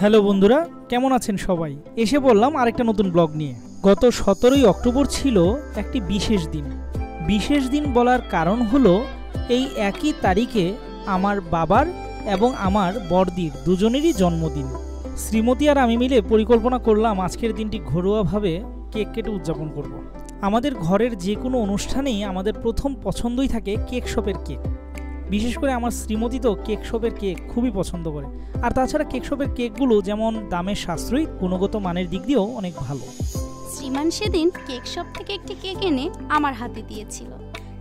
Hello বন্ধুরা, কেমন আছেন সবাই? এসে বললাম আরেকটা নতুন ব্লগ নিয়ে। গত 17ই অক্টোবর ছিল একটি বিশেষ দিন। বিশেষ দিন বলার কারণ হলো এই একই তারিখে আমার বাবার এবং আমার বড়দির দুজনেরই জন্মদিন। শ্রীমতী আর আমি মিলে পরিকল্পনা করলাম আজকের দিনটি ঘরোয়াভাবে কেক কেটে উদযাপন করব। আমাদের ঘরের যে কোনো অনুষ্ঠানেই আমাদের প্রথম পছন্দই থাকে কেক শপের কেক। বিশেষ করে আমার শ্রীমতী তো কেক শপের কেক খুবই পছন্দ করে। আর তাছাড়া কেক শপের কেকগুলো যেমন দামের সাশ্রয়ী, গুণগত মানের দিক দিয়েও অনেক ভালো। শ্রীমান সেদিন কেক শপ থেকে একটি কেক এনে আমার হাতে দিয়েছিল,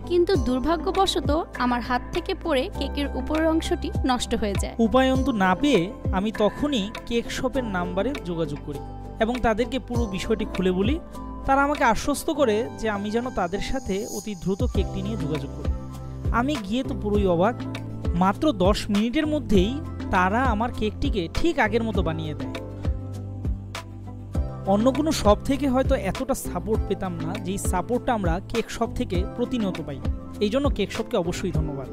কিন্তু দুর্ভাগ্যবশত আমার হাত থেকে পড়ে কেকের উপরের অংশটি নষ্ট হয়ে যায়। উপায়ন্তু না পেয়ে আমি তখনই কেক শপের নাম্বারে যোগাযোগ করি এবং তাদেরকে পুরো বিষয়টি খুলে বলি। তারা আমাকে আশ্বস্ত করে যে আমি যেন তাদের সাথে অতি দ্রুত কেকটি নিয়ে যোগাযোগ করি। আমি গিয়ে তো পুরোই অবাক। মাত্র 10 মিনিটের মধ্যেই তারা আমার কেকটিকে ঠিক আগের মতো বানিয়ে দেয়। অন্য কোনো শপ থেকে হয়তো এতটা সাপোর্ট পেতাম না, যেই সাপোর্টটা আমরা কেক শপ থেকে প্রতিনিয়ত পাই। এই জন্য কেক শপকে অবশ্যই ধন্যবাদ।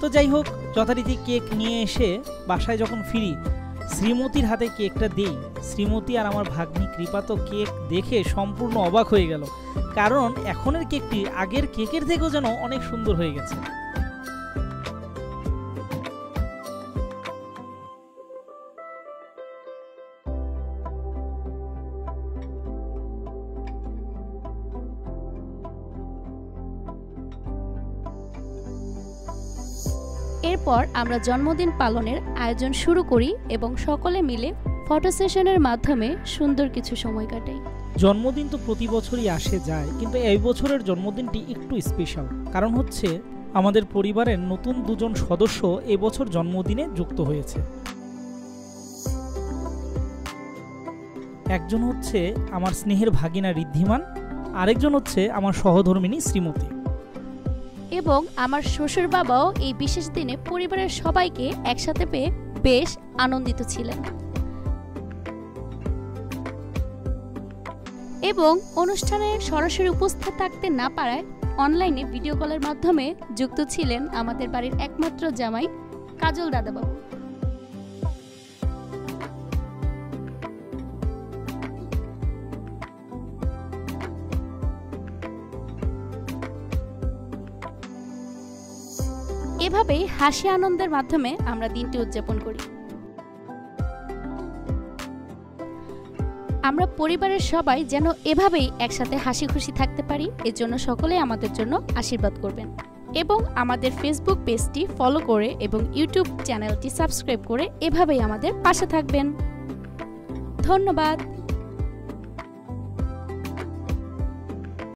তো যাই হোক, যথারীতি কেক নিয়ে এসে বাসায় যখন ফিরি, শ্রীমতীর হাতে কেকটা দেই। শ্রীমতী আর আমার ভাগ্নি কৃপা তো কেক দেখে সম্পূর্ণ অবাক হয়ে গেল, কারণ এখনের কেকটি আগের কেকের থেকেও যেন অনেক সুন্দর হয়ে গেছে। এরপর আমরা জন্মদিন পালনের আয়োজন শুরু করি এবং সকলে মিলে ফটো সেশনের মাধ্যমে সুন্দর কিছু সময় কাটাই। জন্মদিন তো প্রতি বছরই আসে যায়, কিন্তু এই বছরের জন্মদিনটি একটু স্পেশাল। কারণ হচ্ছে আমাদের পরিবারের নতুন দুজন সদস্য এবছর জন্মদিনে যুক্ত হয়েছে। একজন হচ্ছে আমার স্নেহের ভাগিনা ঋদ্ধিমান, আরেকজন হচ্ছে আমার সহধর্মিণী শ্রীমতী। এবং আমার শ্বশুর বাবাও এই বিশেষ দিনে পরিবারের সবাইকে একসাথে পেয়ে বেশ আনন্দিত ছিলেন। এবং অনুষ্ঠানে সরাসরি উপস্থিত থাকতে না পারায় অনলাইনে ভিডিও কলের মাধ্যমে যুক্ত ছিলেন আমাদের বাড়ির একমাত্র জামাই কাজল দাদাবাবু। এভাবেই হাসি আনন্দের মাধ্যমে আমরা দিনটি উদযাপন করি। আমরা পরিবারের সবাই যেন এভাবেই একসাথে হাসি খুশি থাকতে পারি, এর জন্য সকলেই আমাদের জন্য আশীর্বাদ করবেন এবং আমাদের ফেসবুক পেজটি ফলো করে এবং ইউটিউব চ্যানেলটি সাবস্ক্রাইব করে এভাবেই আমাদের পাশে থাকবেন। ধন্যবাদ।